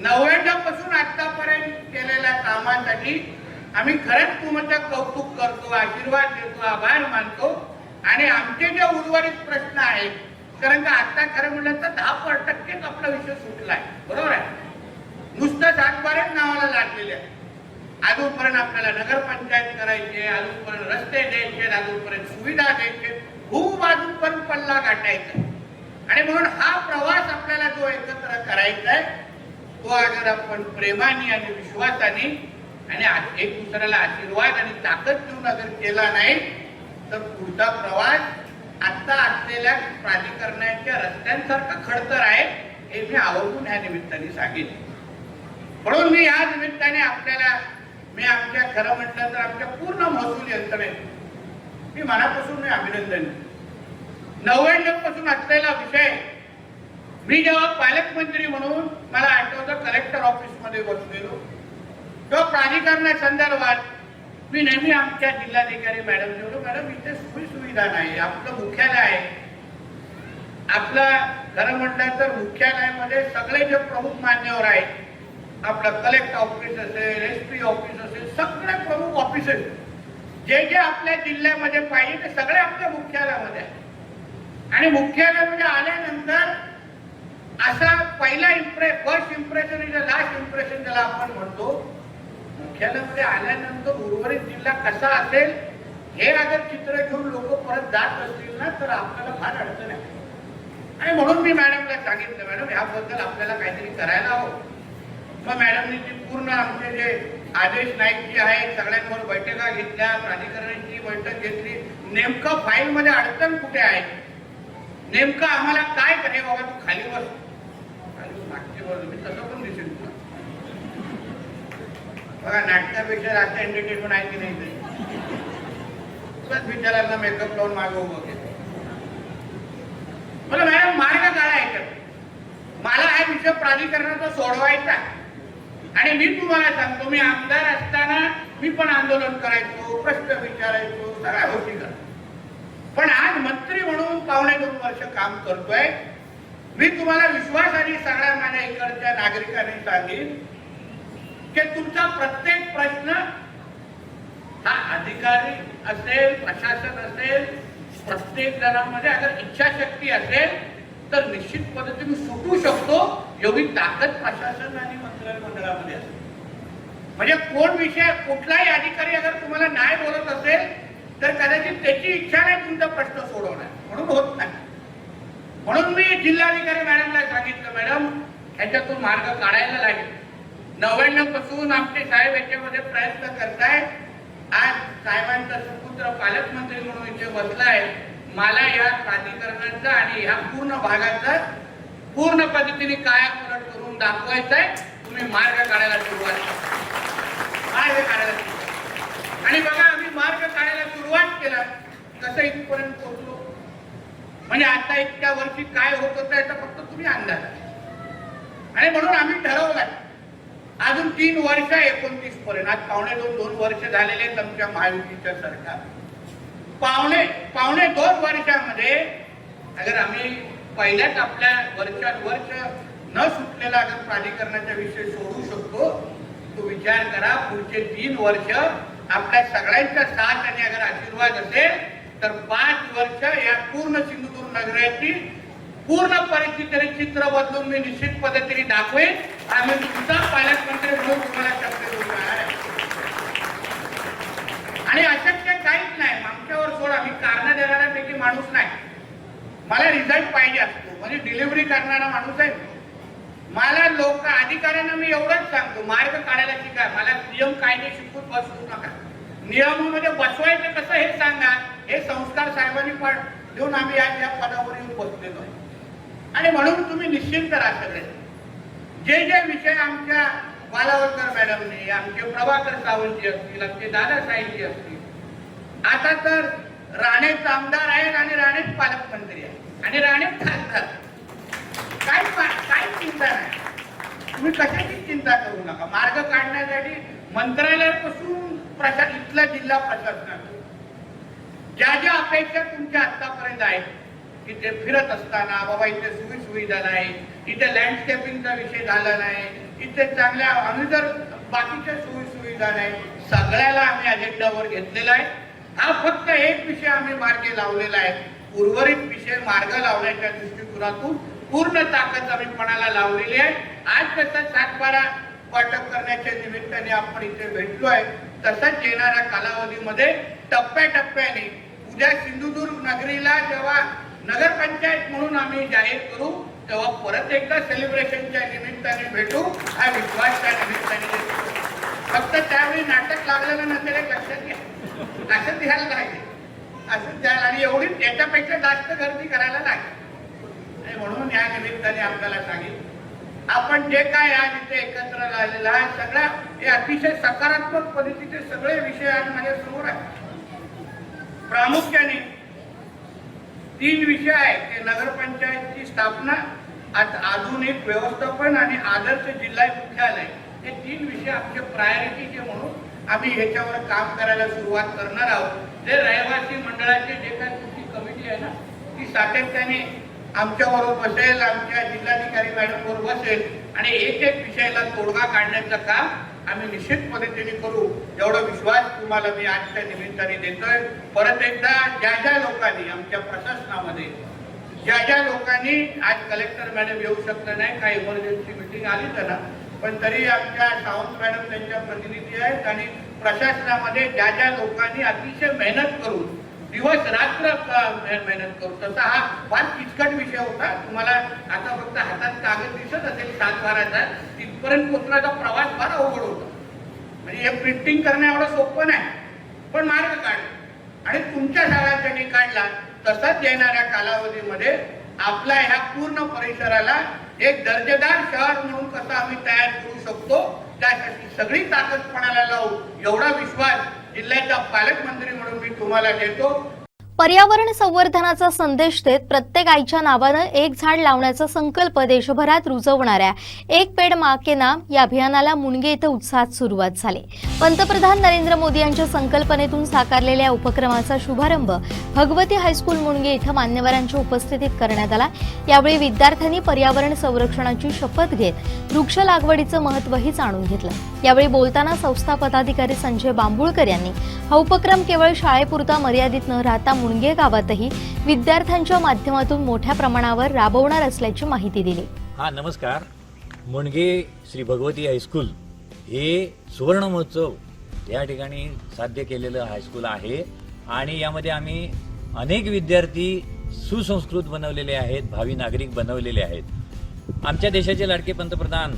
99 पासून आतापर्यंत केलेल्या कामासाठी आम्ही खरंच तुमचं कौतुक करतो, आशीर्वाद देतो, आभार मानतो. आणि आमचे जे उर्वरित प्रश्न आहेत, कारण का आता खरं म्हणलं तर 10% आपला विषय सुटलाय, बरोबर आहे. नुसतं 7-12 नावाला लागलेले आहे. अजूनपर्यंत आपल्याला नगरपंचायत करायचे, अजूनपर्यंत रस्ते द्यायचे, अजूनपर्यंत सुविधा द्यायचे, खूप अजूनपर्यंत पल्ला गाठायचा. आणि म्हणून हा प्रवास आपल्याला जो एकत्र करायचा आहे तो अगर आपण प्रेमाने आणि विश्वासाने आणि एक दुसऱ्याला आशीर्वाद आणि ताकद देऊन अगर केला नाही तर पुढचा प्रवास आता असलेल्या प्राधिकरणाच्या रस्त्यांसारखं खडतर आहे हे मी आवर्जून ह्या निमित्ताने सांगेन. म्हणून मी या निमित्ताने आपल्याला आमच्या खरं म्हटलं तर आमच्या पूर्ण महसूल यंत्रणेत मी मनापासून अभिनंदन. 99 पासून असलेला विषय मी जेव्हा पालकमंत्री म्हणून मला आठवतं कलेक्टर ऑफिस मध्ये बसलेलो तेव्हा प्राधिकरणासंदर्भात मी नेहमी आमच्या जिल्हाधिकारी मॅडम जेवढं मॅडम इथे सोयी सुविधा नाही, आपलं मुख्यालय आहे. आपलं खरं म्हटलं तर मुख्यालयामध्ये सगळे जे प्रमुख मान्यवर आहेत, आपलं कलेक्टर ऑफिस असेल, SP ऑफिस असेल, सगळे प्रमुख ऑफिसेस जे जे आपल्या जिल्ह्यामध्ये पाहिजे ते सगळे आपल्या मुख्यालयामध्ये आहे. आणि मुख्यालयामध्ये आल्यानंतर असा पहिला first impression is last impression ज्याला आपण म्हणतो, मुख्यालयामध्ये आल्यानंतर उर्वरित जिल्हा कसा असेल हे अगर चित्र घेऊन लोक परत जात असतील ना तर आपल्याला फार अडचण आहे. आणि म्हणून मी मॅडमला सांगितलं मॅडम ह्याबद्दल आपल्याला काहीतरी करायला हवं. मग मॅडमनी ती पूर्ण आमचे जे आदेश नाईक जी आहेत सगळ्यांवर बैठका घेतल्या, प्राधिकरणाची बैठक घेतली, नेमकं फाईल मध्ये अडचण कुठे आहे, नेमकं आम्हाला काय करे. बाबा तू खाली बस, खाली मागची बाजू मी तसं पण दिसेल तुला. बघा नाटकापेक्षा जास्त एंटरटेनमेंट आहे की नाही बिचारांना मेकअप लावून मागे उभं केलं. मला मॅडम मार्ग काय आहे, मला हा विषय प्राधिकरणाचा सोडवायचा. आणि मी तुम्हाला सांगतो मी आमदार असताना मी पण आंदोलन करायचो, प्रश्न विचारायचो, सगळ्या गोष्टी करायचो. पण आज मंत्री म्हणून 2.5 वर्ष काम करतोय. मी तुम्हाला विश्वासाने सगळ्या माझ्या इकडच्या नागरिकांनी सांगेन की तुमचा प्रत्येक प्रश्न हा अधिकारी असेल, प्रशासन असेल, प्रत्येक जणांमध्ये अगर इच्छाशक्ती असेल तर निश्चित पद्धतीने सुटू शकतो. एवढी ताकद प्रशासन आणि मंत्रिमंडळामध्ये असते. म्हणजे कोण विषय कुठलाही अधिकारी अगर तुम्हाला नाही बोलत असेल तर कदाचित त्याची इच्छा नाही तुमचा प्रश्न सोडवणार, म्हणून होत नाही. म्हणून मी जिल्हाधिकारी मॅडमला सांगितलं मॅडम ह्याच्यातून मार्ग काढायला लागेल. 99 पासून आमचे साहेब याच्यामध्ये प्रयत्न करताय. आज साहेबांचा सुपुत्र पालकमंत्री म्हणून इथे बसलाय. मला या प्राधिकरणाचा आणि ह्या पूर्ण भागाचा पूर्ण पद्धतीने कायापलट करून दाखवायचा आहे. तुम्ही मार्ग काढायला सुरुवात करा, मार्ग काढायला सुरुवात. आणि बघा आम्ही मार्ग काढायला सुरुवात केला कसं इथपर्यंत पोहोचलो. म्हणजे आता इतक्या वर्षी काय होत होतं याचा फक्त तुम्ही अंदाज आहे. आणि म्हणून आम्ही ठरवलं अजून 3 वर्ष 29 पर्यंत, आज पावणे 2 वर्ष झालेले आहेत आमच्या महायुतीच्या सरकार. पावणे 2 वर्षामध्ये अगर आम्ही पहिल्याच आपल्या वर्ष न सुटलेला अगर प्राधिकरणाचा विषय सोडू शकतो, तो विचार करा पुढचे 3 वर्ष आपल्या सगळ्यांचा साथ आणि अगर आशीर्वाद असेल तर 5 वर्ष या पूर्ण सिंधुदुर्ग नगराची पूर्ण परिस्थितीने चित्र बदलून मी निश्चित पद्धतीने दाखवेन. आम्ही तुमचा पालकमंत्री म्हणून तुम्हाला शब्द देणार आहे. आणि अशक्य काहीच नाही. आमच्यावर सोडा, मी कारण देणाऱ्यापैकी माणूस नाही. मला रिझल्ट पाहिजे असतो, म्हणजे डिलिव्हरी करणारा माणूस आहे. मला लोक अधिकाऱ्यांना मी एवढंच सांगतो, मार्ग काढायला शिका. मला नियम कायदे शिकून बसवू नका. नियमामध्ये बसवायचं कसं हे सांगा. हे संस्कार साहेबांनी पण देऊन आम्ही आज या पदावर येऊन बसलेलो आहे. आणि म्हणून तुम्ही निश्चिंत राहा. सगळे जे विषय आमच्या बालावलकर मॅडमने, आमचे प्रभाकर सावंतजी असतील, आमचे दादासाहेबजी असतील, आता तर राणेच आमदार आहेत आणि राणेच पालकमंत्री आहेत आणि राणेच खासदार. काय चिंता नाही. तुम्ही कशाची चिंता करू नका. मार्ग काढण्यासाठी मंत्रालयापासून इथल्या जिल्हा प्रशासनात ज्या अपेक्षा तुमच्या आतापर्यंत आहेत, की ते फिरत असताना बाबा इथे सुविधा नाही, इथे लँडस्केपिंगचा विषय झाला नाही, इथे चांगल्या आणि जर बाकीच्या सुविधा नाही, सगळ्याला आम्ही अजेंडावर घेतलेला आहे. हा फक्त एक विषय आम्ही मार्गी लावलेला आहे. उर्वरित विषय मार्ग लावण्याच्या दृष्टिकोनातून पूर्ण ताकद आम्ही पणाला लावलेली आहे. आज कसं 7-12 वाटप करण्याच्या निमित्ताने आपण इथे भेटलो आहे, तसंच येणाऱ्या कालावधीमध्ये टप्प्याटप्प्याने उद्या सिंधुदुर्ग नगरीला जेव्हा नगरपंचायत म्हणून आम्ही जाहीर करू, तेव्हा परत एकदा सेलिब्रेशनच्या निमित्ताने भेटू. हा विश्वास त्या निमित्ताने देतो. फक्त त्यावेळी नाटक लागलेलं नसेल लक्षात घ्या. असं द्यायला लागेल, असं द्यायला, आणि एवढी त्याच्यापेक्षा जास्त गर्दी करायला लागेल. म्हणून या निमित्ताने आपल्याला सांगितलं, आपण जे काय आज इथे एकत्र राहिलेला आहे सगळ्या हे अतिशय सकारात्मक पद्धतीचे सगळे विषय आज माझ्या समोर आहेत. प्रामुख्याने 3 विषय आहेत ते नगरपंचायतची स्थापना, आधुनिक व्यवस्थापन आणि आदर्श जिल्हा मुख्यालय. हे 3 विषय आमचे प्रायोरिटीचे म्हणून आम्ही ह्याच्यावर काम करायला सुरुवात करणार आहोत. जे रहिवासी मंडळाचे जे काही तुमची कमिटी आहे ना, ती सातत्याने आमच्याबरोबर बसेल, आमच्या जिल्हाधिकारी मॅडम बरोबर बसेल आणि एक विषयाला तोडगा काढण्याचं काम आम्ही निश्चित पद्धतीने करू. एवढा विश्वास तुम्हाला मी आजच्या निमित्ताने देतोय. परत एकदा ज्या लोकांनी आमच्या प्रशासनामध्ये ज्या लोकांनी आज कलेक्टर मॅडम येऊ शकलं नाही, काही इमर्जन्सी मिटिंग आली त्यांना, पण तरी आमच्या सावंत मॅडम त्यांच्या प्रतिनिधी आहेत आणि प्रशासनामध्ये ज्या लोकांनी अतिशय मेहनत करून दिवस रात्र मेहनत करू. तसा हा फार किचकट विषय होता. तुम्हाला आता फक्त हातात कागद दिसत असेल 7-12चा, तिथपर्यंत पोहोचण्याचा प्रवास फार अवघड होता. म्हणजे हे प्रिंटिंग करणं एवढं सोपं नाही, पण मार्ग काढला आणि तुमच्या सगळ्यांनी काढला. तसाच येणाऱ्या कालावधीमध्ये आपल्या ह्या पूर्ण परिसराला एक दर्जेदार शहर म्हणून कसं आम्ही तयार करू शकतो, त्यासाठी सगळी ताकद पणाला लावू. एवढा विश्वास जिल्ह्याचा पालकमंत्री म्हणून मी तुम्हाला देतो. पर्यावरण संवर्धनाचा संदेश देत प्रत्येक आईच्या नावानं एक झाड लावण्याचा संकल्प देशभरात रुजवणाऱ्या एक पेड माँ के नाम या अभियानाला मुणगे इथं उत्साहात सुरुवात झाली. पंतप्रधान नरेंद्र मोदी यांच्या संकल्पनेतून साकारलेल्या उपक्रमाचा शुभारंभ भगवती हायस्कूल मुणगे इथं मान्यवरांच्या उपस्थितीत करण्यात आला. यावेळी विद्यार्थ्यांनी पर्यावरण संरक्षणाची शपथ घेत वृक्ष लागवडीचं महत्त्वही जाणून घेतलं. यावेळी बोलताना संस्था पदाधिकारी संजय बांबुळकर यांनी हा उपक्रम केवळ शाळेपुरता मर्यादित न राहता मुणगे गावातही विद्यार्थ्यांच्या माध्यमातून मोठ्या प्रमाणावर राबवणार असल्याची माहिती दिली. हा नमस्कार. मुणगे श्री भगवती हायस्कूल हे सुवर्ण महोत्सव या ठिकाणी साध्य केलेलं हायस्कूल आहे आणि यामध्ये आम्ही अनेक विद्यार्थी सुसंस्कृत बनवलेले आहेत, भावी नागरिक बनवलेले आहेत. आमच्या देशाचे लाडके पंतप्रधान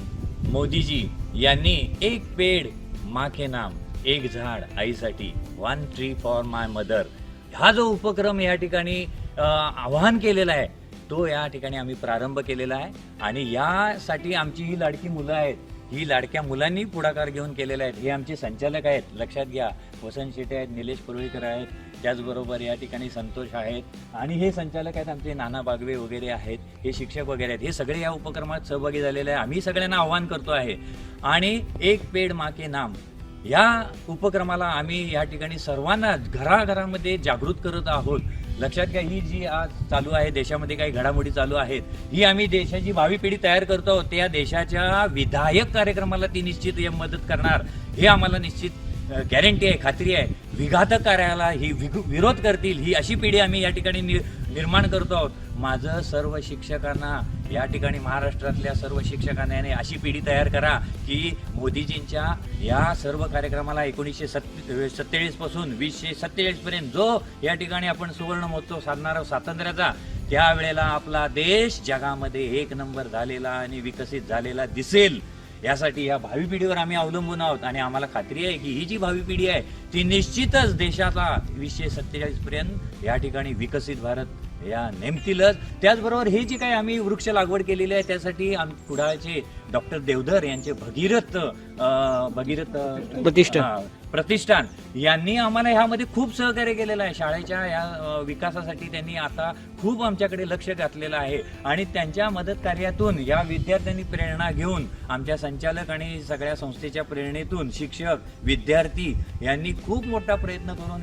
मोदीजी यांनी एक पेड माँ के नाम, एक झाड आईसाठी, 1 ट्री फॉर माय मदर हा जो उपक्रम या ठिकाणी आवाहन केलेला आहे तो या ठिकाणी आम्ही प्रारंभ केलेला आहे. आणि यासाठी आमची ही लाडकी मुलं आहेत ही लाडक्या मुलांनी पुढाकार घेऊन केलेलं आहे. हे आमचे संचालक आहेत, लक्षात घ्या. वसंत शेटे आहेत, निलेश पुरळीकर आहेत, त्याचबरोबर या ठिकाणी संतोष आहेत आणि हे संचालक आहेत आमचे नाना बागवे वगैरे आहेत, हे शिक्षक वगैरे आहेत. हे सगळे या उपक्रमात सहभागी झालेले आहे. आम्ही सगळ्यांना आव्हान करतो आहे आणि एक पेड माँ के नाम या उपक्रमाला आम्ही या ठिकाणी सर्वांना घराघरामध्ये जागृत करत आहोत. लक्षात घ्या, ही जी आज चालू आहे, देशामध्ये काही घडामोडी चालू आहेत, ही आम्ही देशाची भावी पिढी तयार करतो आहोत. त्या देशाच्या विधायक कार्यक्रमाला ती निश्चित मदत करणार, हे आम्हाला निश्चित गॅरंटी आहे, खात्री आहे. विघातक कार्याला ही विरोध करतील, ही अशी पिढी आम्ही या ठिकाणी निर्माण करतो आहोत. माझं सर्व शिक्षकांना या ठिकाणी, महाराष्ट्रातल्या सर्व शिक्षकांना याने अशी पिढी तयार करा की मोदीजींच्या या सर्व कार्यक्रमाला 1947 पासून 2047 पर्यंत जो या ठिकाणी आपण सुवर्ण महोत्सव साधणार आहोत स्वातंत्र्याचा, त्यावेळेला आपला देश जगामध्ये एक नंबर झालेला आणि विकसित झालेला दिसेल. यासाठी या भावी पिढीवर आम्ही अवलंबून आहोत आणि आम्हाला खात्री आहे की ही जी भावी पिढी आहे ती निश्चितच देशाला 2047 पर्यंत या ठिकाणी विकसित भारत या नेमतीलच. त्याचबरोबर हे जे काही आम्ही वृक्ष लागवड केलेली आहे त्यासाठी कुडाळचे डॉक्टर देवधर यांचे भगीरथ प्रतिष्ठान यांनी आम्हाला ह्यामध्ये खूप सहकार्य केलेलं आहे. शाळेच्या या विकासासाठी त्यांनी आता खूप आमच्याकडे लक्ष घातलेलं आहे आणि त्यांच्या मदत कार्यातून या विद्यार्थ्यांनी प्रेरणा घेऊन, आमच्या संचालक आणि सगळ्या संस्थेच्या प्रेरणेतून शिक्षक, विद्यार्थी यांनी खूप मोठा प्रयत्न करून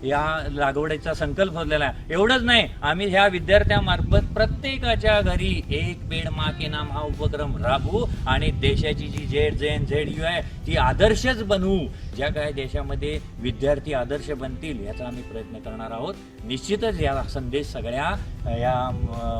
या लागवडीचा संकल्प ठेवलेला आहे. एवढंच नाही, आम्ही ह्या विद्यार्थ्यांमार्फत प्रत्येकाच्या घरी एक पेड माँ के नाम हा उपक्रम राबवू आणि देशाची जी ZNZU आहे ती आदर्शच बनवू. ज्या काही देशामध्ये विद्यार्थी आदर्श बनतील याचा आम्ही प्रयत्न करणार आहोत. निश्चितच या संदेश सगळ्या या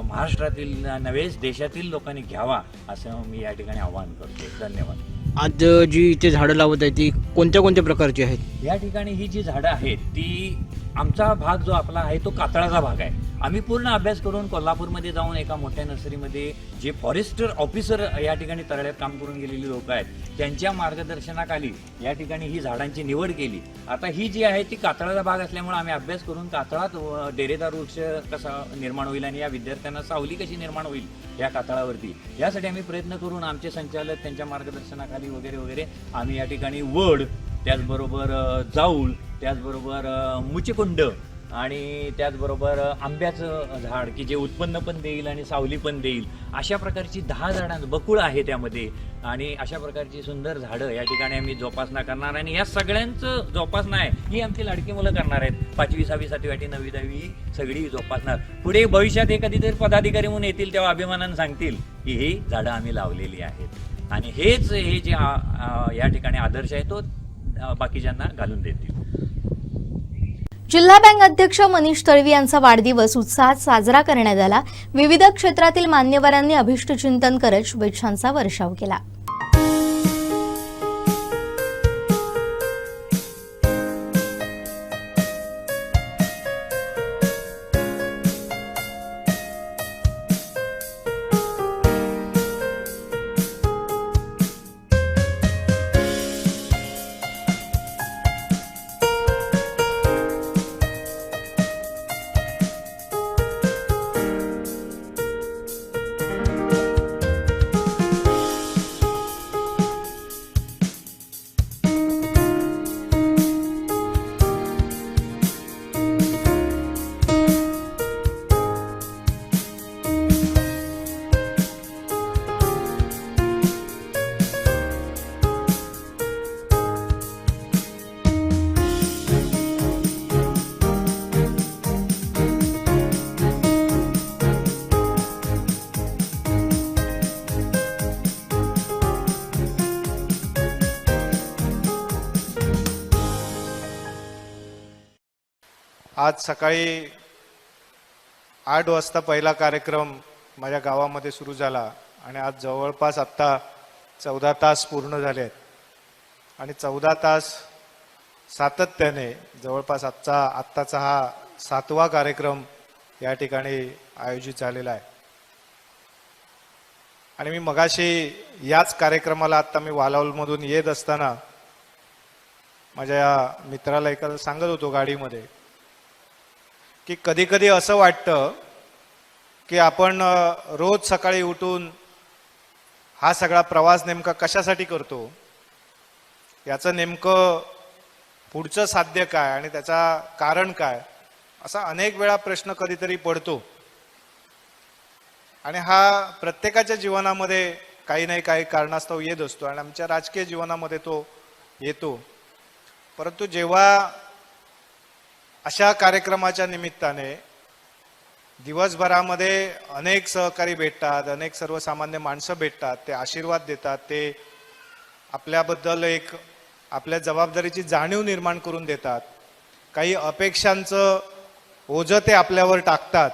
महाराष्ट्रातील नव्हेच देशातील लोकांनी घ्यावा असं मी या ठिकाणी आवाहन करतो. धन्यवाद. आज जी इथे झाडं लावत आहे ती कोणत्या कोणत्या प्रकारची आहेत? या ठिकाणी ही जी झाडं आहेत ती, आमचा भाग जो आपला आहे तो कातळाचा भाग आहे. आम्ही पूर्ण अभ्यास करून कोल्हापूरमध्ये जाऊन एका मोठ्या नर्सरीमध्ये जे फॉरेस्टर ऑफिसर या ठिकाणी तळ्यात काम करून गेलेली लोक आहेत त्यांच्या मार्गदर्शनाखाली या ठिकाणी ही झाडांची निवड केली. आता ही जी आहे ती कातळाचा भाग असल्यामुळे आम्ही अभ्यास करून कातळात डेरेदार वृक्ष कसा निर्माण होईल आणि या विद्यार्थ्यांना सावली कशी निर्माण होईल या कातळावरती, यासाठी आम्ही प्रयत्न करून आमचे संचालक त्यांच्या मार्गदर्शनाखाली वगैरे वगैरे आम्ही या ठिकाणी वड, त्याचबरोबर जाऊल, त्याचबरोबर मुचकुंड आणि त्याचबरोबर आंब्याचं झाड की जे उत्पन्न पण देईल आणि सावली पण देईल, अशा प्रकारची 10 झाडांचं बकुळ आहे त्यामध्ये आणि अशा प्रकारची सुंदर झाडं या ठिकाणी आम्ही जोपासना करणार आणि या सगळ्यांचं जोपासना आहे ही आमची लाडकी मुलं करणार आहेत. 5वी 6वी 7वी 8वी 9वी 10वी सगळी जोपासणार. पुढे भविष्यात हे कधीतरी पदाधिकारी म्हणून येतील तेव्हा अभिमानानं सांगतील की ही झाडं आम्ही लावलेली आहेत आणि हे जे या ठिकाणी आदर्श आहे तो बाकीच्यांना घालून देतील. जिल्हा बँक अध्यक्ष मनीष तळवी यांचा वाढदिवस उत्साहात साजरा करण्यात आला. विविध क्षेत्रातील मान्यवरांनी अभिष्टचिंतन करत शुभेच्छांचा वर्षाव केला. आज सकाळी 8 वाजता पहिला कार्यक्रम माझ्या गावामध्ये सुरू झाला आणि आज जवळपास आत्ता 14 तास पूर्ण झाले आहेत आणि 14 तास सातत्याने जवळपास आत्ताचा हा 7वा कार्यक्रम या ठिकाणी आयोजित झालेला आहे. आणि मी मगाशी याच कार्यक्रमाला आत्ता मी वालावलमधून येत असताना माझ्या मित्राला एका सांगत होतो गाडीमध्ये की कधी कधी असं वाटतं की आपण रोज सकाळी उठून हा सगळा प्रवास नेमका कशासाठी करतो, याचं नेमकं पुढचं साध्य काय आणि त्याचा कारण काय, असा अनेक वेळा प्रश्न कधीतरी पडतो. आणि हा प्रत्येकाच्या जीवनामध्ये काही नाही काही कारणास्तव येत असतो आणि आमच्या राजकीय जीवनामध्ये तो येतो. परंतु जेव्हा अशा कार्यक्रमाच्या निमित्ताने दिवसभरामध्ये अनेक सहकारी भेटतात, अनेक सर्वसामान्य माणसं भेटतात, ते आशीर्वाद देतात, ते आपल्याबद्दल एक आपल्या जबाबदारीची जाणीव निर्माण करून देतात, काही अपेक्षांचं ओझं ते आपल्यावर टाकतात,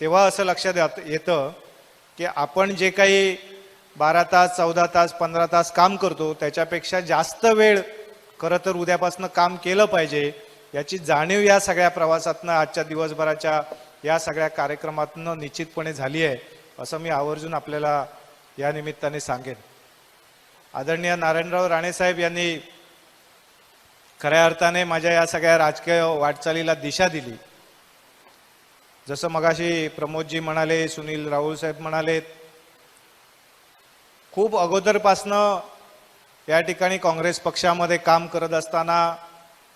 तेव्हा असं लक्षात येतं की आपण जे काही 12 तास 14 तास 15 तास काम करतो त्याच्यापेक्षा जास्त वेळ खरं तर उद्यापासून काम केलं पाहिजे, याची जाणीव या सगळ्या प्रवासातनं, आजच्या दिवसभराच्या या सगळ्या कार्यक्रमातनं निश्चितपणे झाली आहे, असं मी आवर्जून आपल्याला या निमित्ताने सांगेन. आदरणीय नारायणराव राणेसाहेब यांनी खऱ्या अर्थाने माझ्या या सगळ्या राजकीय वाटचालीला दिशा दिली. जसं मगाशी प्रमोदजी म्हणाले, सुनील राहुल साहेब म्हणाले, खूप अगोदरपासनं या ठिकाणी काँग्रेस पक्षामध्ये काम करत असताना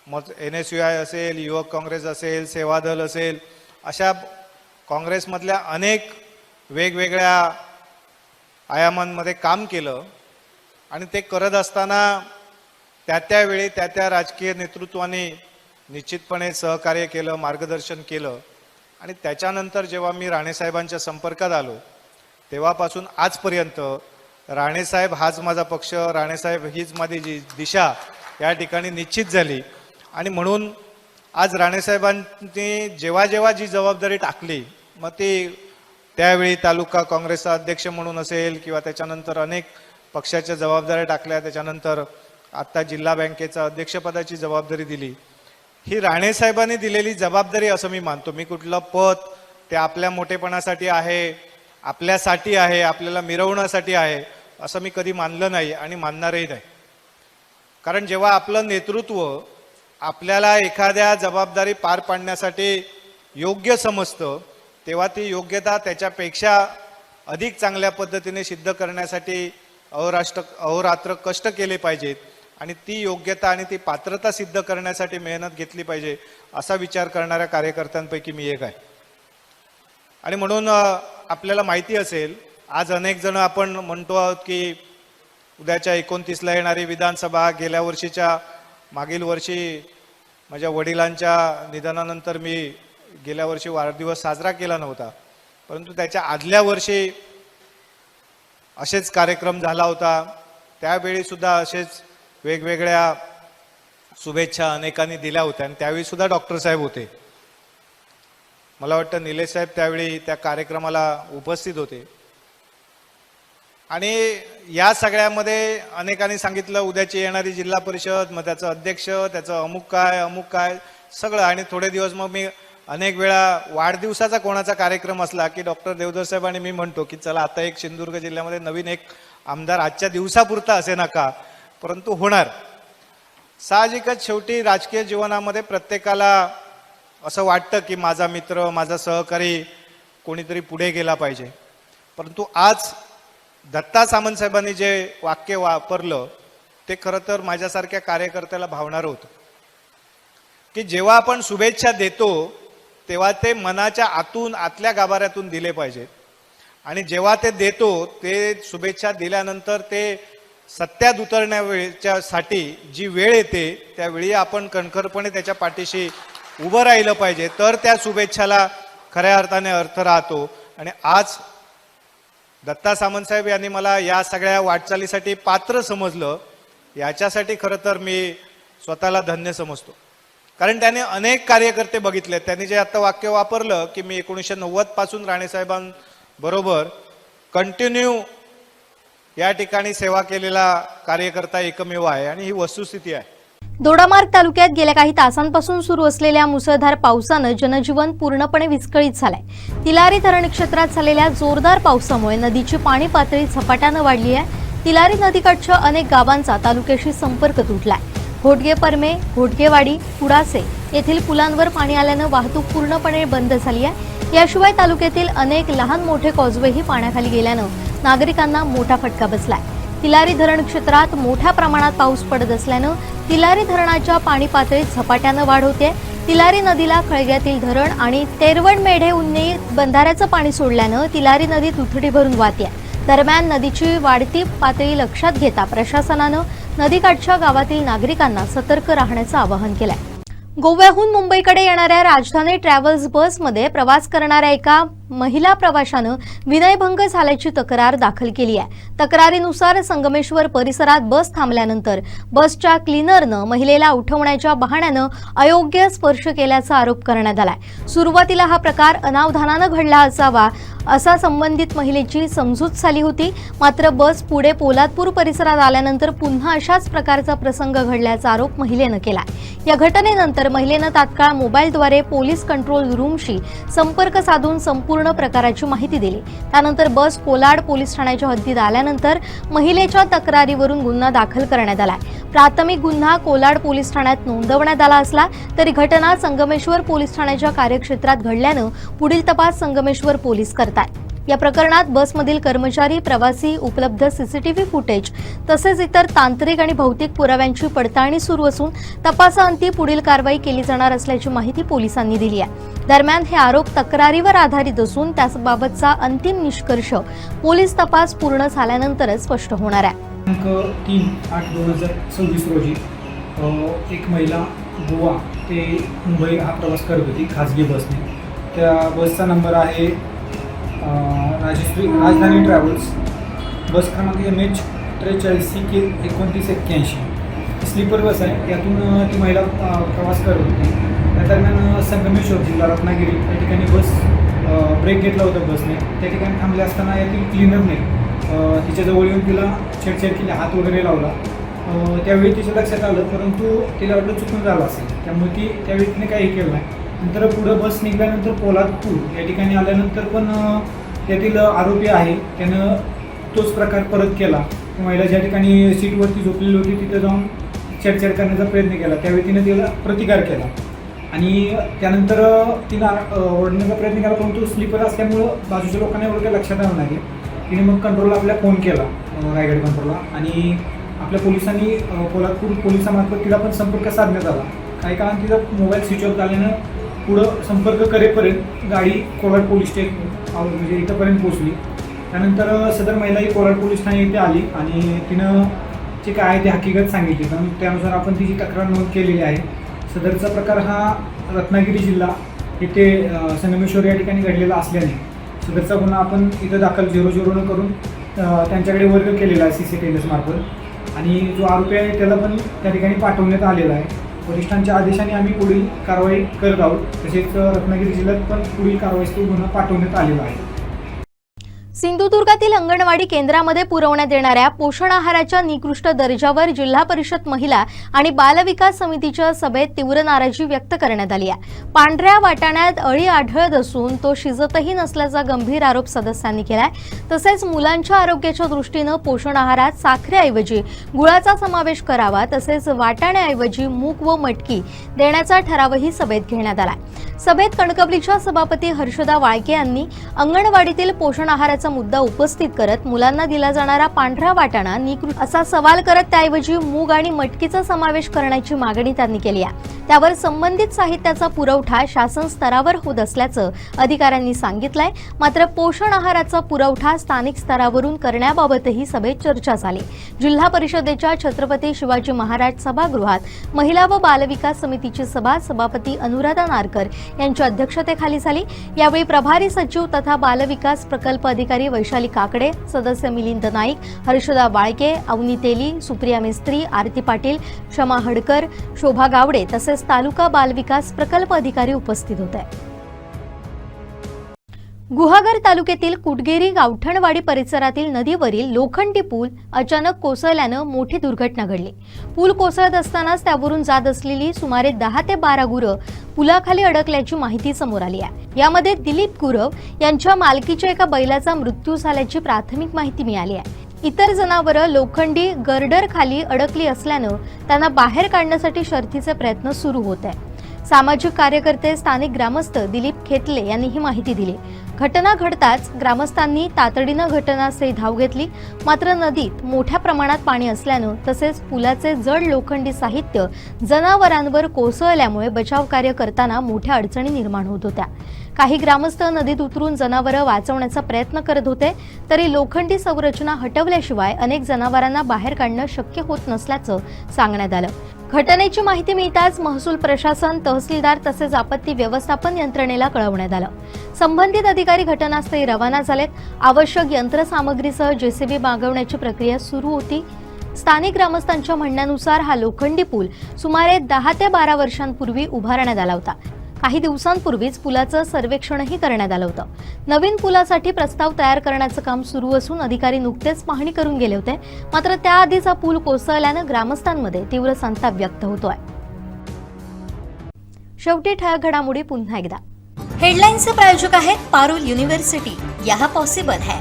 मग NSUI असेल, युवक काँग्रेस असेल, सेवादल असेल, अशा काँग्रेसमधल्या अनेक वेगवेगळ्या आयामांमध्ये काम केलं. आणि ते करत असताना त्यावेळी त्या राजकीय नेतृत्वाने निश्चितपणे सहकार्य केलं, मार्गदर्शन केलं. आणि त्याच्यानंतर जेव्हा मी राणेसाहेबांच्या संपर्कात आलो तेव्हापासून आजपर्यंत राणेसाहेब हाच माझा पक्ष, राणेसाहेब हीच माझी दिशा या ठिकाणी निश्चित झाली. आणि म्हणून आज राणेसाहेबांनी जेव्हा जेव्हा जी जबाबदारी टाकली, मग ती त्यावेळी तालुका काँग्रेसचा अध्यक्ष म्हणून असेल किंवा त्याच्यानंतर अनेक पक्षाच्या जबाबदाऱ्या टाकल्या, त्याच्यानंतर आत्ता जिल्हा बँकेचा अध्यक्षपदाची जबाबदारी दिली, ही राणेसाहेबांनी दिलेली जबाबदारी असं मी मानतो. मी कुठलं पद ते आपल्या मोठेपणासाठी आहे, आपल्यासाठी आहे, आपल्याला मिरवण्यासाठी आहे असं मी कधी मानलं नाही आणि मानणारही नाही. कारण जेव्हा आपलं नेतृत्व आपल्याला एखाद्या जबाबदारी पार पाडण्यासाठी योग्य समजतं तेव्हा ती योग्यता त्याच्यापेक्षा अधिक चांगल्या पद्धतीने सिद्ध करण्यासाठी अहोरात्र कष्ट केले पाहिजेत आणि ती योग्यता आणि ती पात्रता सिद्ध करण्यासाठी मेहनत घेतली पाहिजे असा विचार करणाऱ्या कार्यकर्त्यांपैकी मी एक आहे. आणि म्हणून आपल्याला माहिती असेल, आज अनेक जण आपण म्हणतो आहोत की उद्याच्या 29ला येणारी विधानसभा, गेल्या वर्षीच्या मागील वर्षी माझ्या वडिलांच्या निधनानंतर मी गेल्या वर्षी वाढदिवस साजरा केला नव्हता, परंतु त्याच्या आदल्या वर्षी असेच कार्यक्रम झाला होता. त्यावेळी सुद्धा असेच वेगवेगळ्या शुभेच्छा अनेकांनी दिल्या होत्या आणि त्यावेळी सुद्धा डॉक्टर साहेब होते. मला वाटतं निलेश साहेब त्यावेळी त्या कार्यक्रमाला उपस्थित होते. आणि या सगळ्यामध्ये अनेकांनी सांगितलं उद्याची येणारी जिल्हा परिषद, मग त्याचं अध्यक्ष, त्याचं अमुक काय सगळं. आणि थोडे दिवस मग मी अनेक वेळा वाढदिवसाचा कोणाचा कार्यक्रम असला की डॉक्टर देवधर साहेब आणि मी म्हणतो की चला आता एक सिंधुदुर्ग जिल्ह्यामध्ये नवीन एक आमदार आजच्या दिवसापुरता असे नका, परंतु होणार. साहजिकच शेवटी राजकीय जीवनामध्ये प्रत्येकाला असं वाटतं की माझा मित्र, माझा सहकारी कोणीतरी पुढे गेला पाहिजे. परंतु आज दत्ता सामंत साहेबांनी जे वाक्य वापरलं ते खरं तर माझ्यासारख्या कार्यकर्त्याला भावणार होतं की जेव्हा आपण शुभेच्छा देतो तेव्हा ते मनाच्या आतून, आतल्या गाभाऱ्यातून दिले पाहिजेत. आणि जेव्हा ते देतो ते शुभेच्छा दिल्यानंतर ते सत्यात उतरण्यासाठी जी वेळ येते त्यावेळी आपण कणखरपणे त्याच्या पाठीशी उभं राहिलं पाहिजे, तर त्या शुभेच्छाला खऱ्या अर्थाने अर्थ राहतो. आणि आज दत्ता सामंत साहेब यांनी मला या सगळ्या वाटचालीसाठी पात्र समजलं, याच्यासाठी खरं तर मी स्वतःला धन्य समजतो. कारण त्याने अनेक कार्यकर्ते बघितले. त्यांनी जे आता वाक्य वापरलं की मी 1990 पासून राणेसाहेबांबरोबर कंटिन्यू या ठिकाणी सेवा केलेला कार्यकर्ता एकमेव आहे आणि ही वस्तुस्थिती आहे. दोडामार्ग तालुक्यात गेल्या काही तासांपासून सुरू असलेल्या मुसळधार पावसानं जनजीवन पूर्णपणे विस्कळीत झालंय. तिलारी धरण क्षेत्रात झालेल्या जोरदार पावसामुळे नदीची पाणी पातळी झपाट्यानं वाढली आहे. तिलारी नदीकाठच्या अनेक गावांचा तालुक्याशी संपर्क तुटलाय. घोटगे परमे, घोटगेवाडी, कुडासे येथील पुलांवर पाणी आल्यानं वाहतूक पूर्णपणे बंद झाली आहे. याशिवाय तालुक्यातील अनेक लहान मोठे कॉजवेही पाण्याखाली गेल्यानं नागरिकांना मोठा फटका बसलाय। तिलारी धरण क्षेत्रात मोठ्या प्रमाणात पाऊस पडत असल्यानं तिलारी धरणाच्या पाणी पातळीत झपाट्यानं वाढ होते। तिलारी नदीला खळग्यातील धरण आणि तेरवड मेढे उन्नी बंधाऱ्याचं पाणी सोडल्यानं तिलारी नदी दुथडी भरून वाहते। दरम्यान नदीची वाढती पातळी लक्षात घेता प्रशासनानं नदीकाठच्या गावातील नागरिकांना सतर्क राहण्याचं आवाहन केलंय। गोव्याहून मुंबईकडे येणाऱ्या राजधानी ट्रॅव्हल्स बसमध्ये प्रवास करणाऱ्या एका महिला प्रवाशानं विनयभंग झाल्याची तक्रार दाखल केली आहे। तक्रारीनुसार संगमेश्वर परिसरात बस थांबल्यानंतर बसच्या क्लीनरनं महिलेला उठवण्याच्या बहाण्यानं अयोग्य स्पर्श केल्याचा आरोप करण्यात आलाय। सुरुवातीला हा प्रकार अनावधानानं घडला असावा असा संबंधित महिलेची समजूत झाली होती, मात्र बस पुढे पोलादपूर परिसरात आल्यानंतर पुन्हा अशाच प्रकारचा प्रसंग घडल्याचा आरोप महिलेनं केला। या घटनेनंतर महिलेनं तात्काळ मोबाईलद्वारे पोलीस कंट्रोल रूमशी संपर्क साधून संपूर्ण प्रकाराची माहिती दिली। त्यानंतर बस कोलाड पोलीस ठाण्याच्या हद्दीत आल्यानंतर महिलेच्या तक्रारीवरून गुन्हा दाखल करण्यात आलाय। प्राथमिक गुन्हा कोलाड पोलीस ठाण्यात नोंदवण्यात आला असला तरी घटना संगमेश्वर पोलीस ठाण्याच्या कार्यक्षेत्रात घडल्यानं पुढील तपास संगमेश्वर पोलीस करतात। या प्रकरणात बसमधील कर्मचारी, प्रवासी, उपलब्ध सीसीटीव्ही फुटेज तसेच इतर तांत्रिक आणि भौतिक पुराव्यांची पडताळणी सुरू असून तपासाअंती पुढील कारवाई केली जाणार असल्याची माहिती पोलिसांनी दिली आहे। दरम्यान हे आरोप तक्रारीवर आधारित असून त्याबाबतचा अंतिम निष्कर्ष पोलीस तपास पूर्ण झाल्यानंतरच स्पष्ट होणार आहे। दिनांक 3/8/2026 रोजी एक महिला गोवा ते मुंबई हा प्रवास करत होती खाजगी बसने। त्या बसचा नंबर आहे राजधानी ट्रॅव्हल्स, बस क्रमांक MH 43 CK 2981 स्लीपर बस आहे। यातून ती महिला प्रवास करत होती। त्या दरम्यान संगमेश्वर जिल्हा रत्नागिरी या ठिकाणी बस ब्रेक घेतला होता बसने। त्या ठिकाणी थांबले असताना यातील क्लीनरने तिच्याजवळ येऊन तिला छेडछाड केली, हात वगैरे लावला। त्यावेळी तिच्या लक्षात आलं, परंतु तिला वाटलं चुकून झालं असेल, त्यामुळे ती त्यावेळी तिने काही केलं नाही। नंतर पुढं बस निघाल्यानंतर पोलादपूर या ठिकाणी आल्यानंतर पण त्यातील आरोपी आहे त्यानं तोच प्रकार परत केला। महिला ज्या ठिकाणी सीटवरती झोपलेली होती तिथं जाऊन छेडछाड करण्याचा प्रयत्न केला। त्यावेळी तिने तिला प्रतिकार केला आणि त्यानंतर तिनं ओढण्याचा प्रयत्न केला, परंतु स्लीपर असल्यामुळं बाजूच्या लोकांना एवढं काही लक्षात आलं नाही। तिने मग कंट्रोलला आपल्या फोन केला, रायगड कंट्रोलला, आणि आपल्या पोलिसांनी पोलादपूर पोलिसांमार्फत तिला पण संपर्क साधण्यात आला। काही काळात तिचा मोबाईल स्विच ऑफ झाल्यानं पुढं संपर्क करेपर्यंत गाडी कोलाड पोलीस स्टेशन म्हणजे इथंपर्यंत पोहोचली। त्यानंतर सदर महिला ही कोलाड पोलीस ठाणे इथे आली आणि तिनं जे काय आहे ते हकीकत सांगितली, कारण त्यानुसार आपण तिची तक्रार नोंद केलेली आहे। सदरचा प्रकार हा रत्नागिरी जिल्हा इथे संगमेश्वर या ठिकाणी घडलेला असल्याने सदरचा गुन्हा आपण इथं दाखल 00 करून त्यांच्याकडे वर्ग केलेला आहे CCTV मार्फत, आणि जो आरोपी आहे त्याला पण त्या ठिकाणी पाठवण्यात आलेला आहे। वरिष्ठांच्या आदेशाने आम्ही पुढील कारवाई करत आहोत। तसेच रत्नागिरी जिल्ह्यात पण पुढील कारवाईस तो गुन्हा पाठवण्यात आलेला आहे। सिंधुदुर्गातील अंगणवाडी केंद्रामध्ये पुरवण्यात येणाऱ्या पोषण आहाराच्या निकृष्ट दर्जावर जिल्हा परिषद महिला आणि बालविकास समितीच्या सभेत तीव्र नाराजी व्यक्त करण्यात आली आहे। पांढऱ्या वाटाण्यात अळी आढळत असून तो शिजतही नसल्याचा गंभीर आरोप सदस्यांनी केलाय। तसेच मुलांच्या आरोग्याच्या दृष्टीनं पोषण आहारात साखरेऐवजी गुळाचा समावेश करावा, तसेच वाटाण्याऐवजी मूग व मटकी देण्याचा ठरावही सभेत घेण्यात आला। सभेत कणकवलीच्या सभापती हर्षदा वाळके यांनी अंगणवाडीतील पोषण आहाराचा मुद्दा उपस्थित करत मुलांना दिला जाणारा पांढरा वाटाणा निकृष्ट असा सवाल करत त्याऐवजी मूग आणि मटकीचा समावेश करण्याची मागणी त्यांनी केली आहे। त्यावर संबंधित साहित्याचा पुरवठा शासन स्तरावर होत असल्याचं अधिकाऱ्यांनी सांगितलंय। मात्र पोषण आहाराचा पुरवठा स्थानिक स्तरावरून करण्याबाबतही सभेत चर्चा झाली। जिल्हा परिषदेच्या छत्रपती शिवाजी महाराज सभागृहात महिला व बालविकास समितीची सभा सभापती अनुराधा नारकर यांच्या अध्यक्षतेखाली झाली। यावेळी प्रभारी सचिव तथा बालविकास प्रकल्प अधिकारी वैशाली काकडे, सदस्य मिलिंद नाईक, हर्षदा वाळके, अवनी तेली, सुप्रिया मिस्त्री, आरती पाटील, क्षमा हडकर, शोभा गावडे तसेच तालुका बालविकास प्रकल्प अधिकारी उपस्थित होते। गुहागर तालुक्यातील कुटगेरी गावठणवाडी परिसरातील नदीवरील लोखंडी पूल अचानक कोसळल्यानं मोठी दुर्घटना घडली। पूल कोसळत असतानाच त्यावरून जात असलेली सुमारे 10 ते 12 गुरं पुलाखाली अडकल्याची माहिती समोर आली आहे। यामध्ये दिलीप गुरव यांच्या मालकीच्या एका बैलाचा मृत्यू झाल्याची प्राथमिक माहिती मिळाली आहे। इतर जनावरं लोखंडी गर्डर खाली अडकली असल्यानं त्यांना बाहेर काढण्यासाठी शर्थीचे प्रयत्न सुरू होत आहेत। सामाजिक कार्यकर्ते, स्थानिक ग्रामस्थ दिलीप खेतले यांनी ही माहिती दिली। घटना घडताच ग्रामस्थांनी तातडीनं घटनास्थळी धाव घेतली. मात्र नदीत मोठ्या प्रमाणात पाणी असल्यानं तसेच पुलाचे जड लोखंडी साहित्य जनावरांवर कोसळल्यामुळे बचाव कार्य करताना मोठ्या अडचणी निर्माण होत होत्या. काही ग्रामस्थ नदीत उतरून जनावरं वाचवण्याचा प्रयत्न करत होते, तरी लोखंडी संरचना हटवल्याशिवाय अनेक जनावरांना बाहेर काढणं शक्य होत नसल्याचं सांगण्यात आलं. घटनेची माहिती मिळताच महसूल प्रशासन, तहसीलदार तसेच आपत्ती व्यवस्थापन यंत्रणेला कळवण्यात आलं. संबंधित अधिकारी घटनास्थळी रवाना झालेत. आवश्यक यंत्रसामग्रीसह जेसीबी मागवण्याची प्रक्रिया सुरू होती. स्थानिक ग्रामस्थांच्या म्हणण्यानुसार हा लोखंडी पूल सुमारे 10 ते 12 वर्षांपूर्वी उभारण्यात आला होता. काही दिवसांपूर्वीच पुलाचं सर्वेक्षणही करण्यात आलं होतं. नवीन पुलासाठी प्रस्ताव तयार करण्याचं काम सुरू असून अधिकारी नुकतेच पाहणी करून गेले होते. मात्र त्याआधीच हा पूल कोसळल्यानं ग्रामस्थांमध्ये तीव्र संताप व्यक्त होतोय. शेवटी ठळक घडामोडी पुन्हा एकदा. हेडलाईन्सचे प्रायोजक आहेत पारुल युनिव्हर्सिटी. यह पॉसिबल है.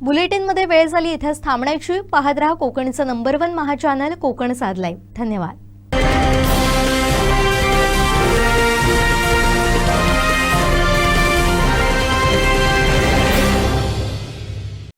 बुलेटिनमध्ये वेळ झाली इथेच थांबण्याची. पाहत रहा कोकणचं नंबर 1 महा चॅनल कोकण साध लाईव्ह. धन्यवाद.